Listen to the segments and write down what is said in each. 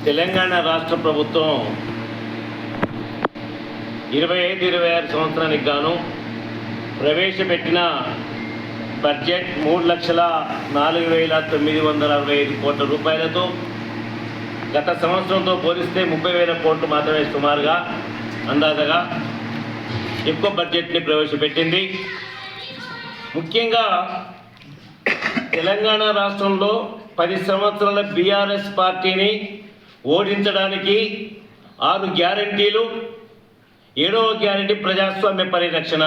తెలంగాణ రాష్ట్ర ప్రభుత్వం 25-26 సంవత్సరానికి గాను ప్రవేశపెట్టిన బడ్జెట్ 3,04,965 కోట్ల రూపాయలతో గత సంవత్సరంతో పోలిస్తే 30,000 కోట్లు మాత్రమే సుమారుగా అందాజగా ఎక్కువ బడ్జెట్ని ప్రవేశపెట్టింది. ముఖ్యంగా తెలంగాణ రాష్ట్రంలో 10 సంవత్సరాల బీఆర్ఎస్ పార్టీని ఓడించడానికి 6 గ్యారంటీలు, 7వ గ్యారంటీ ప్రజాస్వామ్య పరిరక్షణ.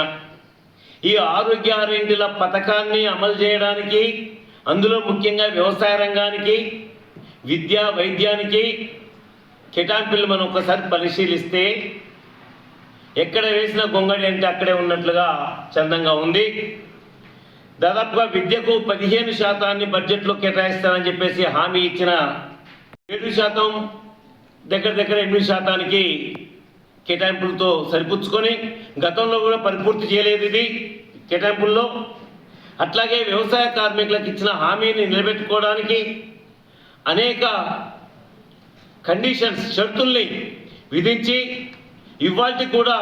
ఈ 6 గ్యారంటీల పథకాన్ని అమలు చేయడానికి, అందులో ముఖ్యంగా వ్యవసాయ రంగానికి, విద్యా వైద్యానికి కేటాయింపులు మనం ఒకసారి పరిశీలిస్తే ఎక్కడ వేసిన గొంగడి అంటే అక్కడే ఉన్నట్లుగా చందంగా ఉంది. దాదాపుగా విద్యకు 15% బడ్జెట్లో కేటాయిస్తానని చెప్పేసి హామీ ఇచ్చిన 7% దగ్గర 8% కేటాయింపులతో సరిపుచ్చుకొని గతంలో కూడా పరిపూర్తి చేయలేదు ఇది కేటాయింపుల్లో. అట్లాగే వ్యవసాయ కార్మికులకు ఇచ్చిన హామీని నిలబెట్టుకోవడానికి అనేక కండిషన్స్, షరతుల్ని విధించి ఇవాళకి కూడా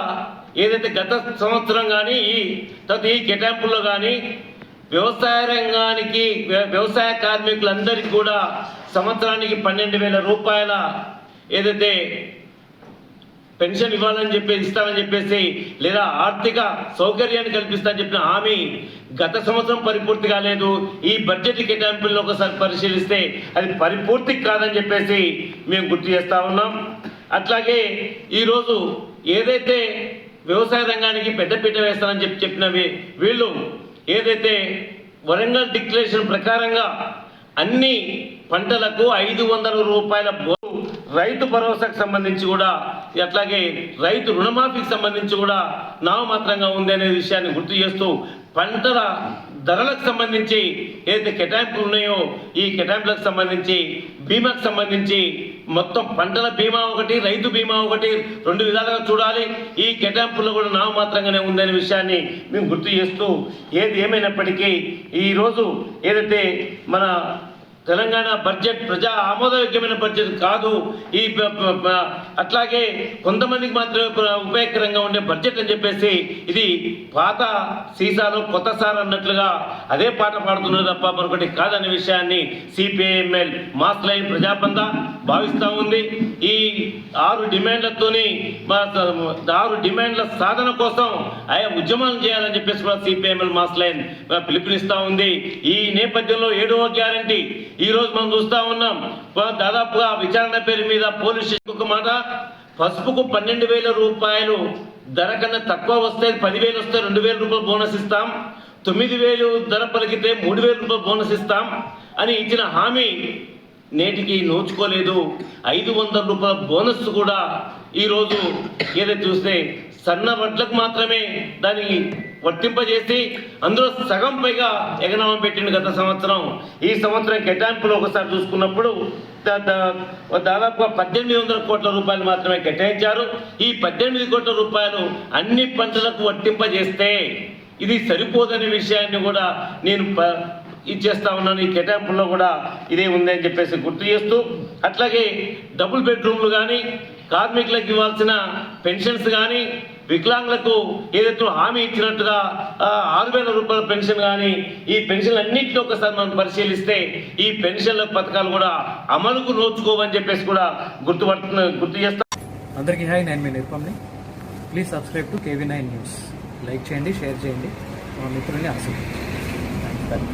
ఏదైతే గత సంవత్సరం కానీ తర్వాత ఈ కేటాయింపుల్లో కానీ వ్యవసాయ రంగానికి, వ్యవసాయ కార్మికులందరికీ కూడా సంవత్సరానికి 12,000 రూపాయల ఏదైతే పెన్షన్ ఇస్తామని చెప్పేసి లేదా ఆర్థిక సౌకర్యాన్ని కల్పిస్తామని చెప్పిన హామీ గత సంవత్సరం పరిపూర్తి కాలేదు. ఈ బడ్జెట్ కేటాయింపులను ఒకసారి పరిశీలిస్తే అది పరిపూర్తి కాదని చెప్పేసి మేము గుర్తు చేస్తూ ఉన్నాం. అట్లాగే ఈరోజు ఏదైతే వ్యవసాయ రంగానికి పెద్దపీట వేస్తామని చెప్పిన వీళ్ళు ఏదైతే వరంగల్ డిక్లరేషన్ ప్రకారంగా అన్ని పంటలకు 500 రూపాయల రైతు భరోసాకు సంబంధించి కూడా, అట్లాగే రైతు రుణమాఫీకి సంబంధించి కూడా నామమాత్రంగా ఉంది అనే విషయాన్ని గుర్తు చేస్తూ పంటల ధరలకు సంబంధించి ఏదైతే కేటాయింపులు ఉన్నాయో ఈ కేటాయింపులకు సంబంధించి, బీమాకు సంబంధించి మొత్తం పంటల బీమా ఒకటి, రైతు బీమా ఒకటి, 2 విధాలుగా చూడాలి. ఈ కేటాయింపుల్లో కూడా నామమాత్రంగానే ఉందనే విషయాన్ని మేము గుర్తు చేస్తూ ఏది ఏమైనప్పటికీ ఈరోజు ఏదైతే మన తెలంగాణ బడ్జెట్ ప్రజా ఆమోదయోగ్యమైన బడ్జెట్ కాదు, ఈ అట్లాగే కొంతమందికి మాత్రమే ఉపయోగకరంగా ఉండే బడ్జెట్ అని చెప్పేసి ఇది పాత సీసాలో కొత్త సార్ అన్నట్లుగా అదే పాట పాడుతున్నది తప్ప మరొకటి కాదనే విషయాన్ని సిపిఐఎంఎల్ మాస్ లైన్ ప్రజాబంధ భావిస్తూ ఉంది. ఈ 6 డిమాండ్లతోని 6 డిమాండ్ల సాధన కోసం ఆయా ఉద్యమాలు చేయాలని చెప్పేసి కూడా సిపిఐఎంఎల్ మాస్ లైన్ పిలుపునిస్తూ ఉంది. ఈ నేపథ్యంలో 7వ గ్యారంటీ ఈరోజు మనం చూస్తూ ఉన్నాం. దాదాపుగా విచారణ పేరు మీద పోలీస్ స్టేషన్ ఒక మాట, పసుపుకు 12,000 రూపాయలు ధర కన్నా తక్కువ వస్తే 10,000 వస్తే 2,000 రూపాయలు బోనస్ ఇస్తాం, 9,000 ధర పలికితే 3,000 రూపాయలు బోనస్ ఇస్తాం అని ఇచ్చిన హామీ నేటికి నోచుకోలేదు. 500 రూపాయల బోనస్ కూడా ఈరోజు ఏదైతే చూస్తే సన్న వడ్లకు మాత్రమే దాన్ని వర్తింపజేసి అందులో సగం పైగా ఎగనామం పెట్టింది గత సంవత్సరం. ఈ సంవత్సరం కేటాయింపులు ఒకసారి చూసుకున్నప్పుడు దాదాపుగా 1,800 కోట్ల రూపాయలు మాత్రమే కేటాయించారు. ఈ 18 కోట్ల రూపాయలు అన్ని పంటలకు వర్తింపజేస్తే ఇది సరిపోదనే విషయాన్ని కూడా నేను ఇచ్చేస్తా ఉన్నాను. ఈ కేటాయింపుల్లో కూడా ఇదే ఉంది అని చెప్పేసి గుర్తు చేస్తూ, అట్లాగే డబుల్ బెడ్రూమ్లు కానీ, కార్మికులకు ఇవ్వాల్సిన పెన్షన్స్ కానీ, వికలాంగులకు ఏదైతే హామీ ఇచ్చినట్టుగా 6,000 రూపాయల పెన్షన్ కానీ, ఈ పెన్షన్లు అన్నింటినీ ఒకసారి మనం పరిశీలిస్తే ఈ పెన్షన్ల పథకాలు కూడా అమలుకు నోచుకోవని చెప్పేసి కూడా గుర్తు చేస్తాం. అందరికీ హాయ్, నేను మీ నిరుపమ్ని. Please subscribe to KV9 news. Like చేయండి, షేర్ చేయండి, మా మిత్రుల్ని ఆశిస్తాను.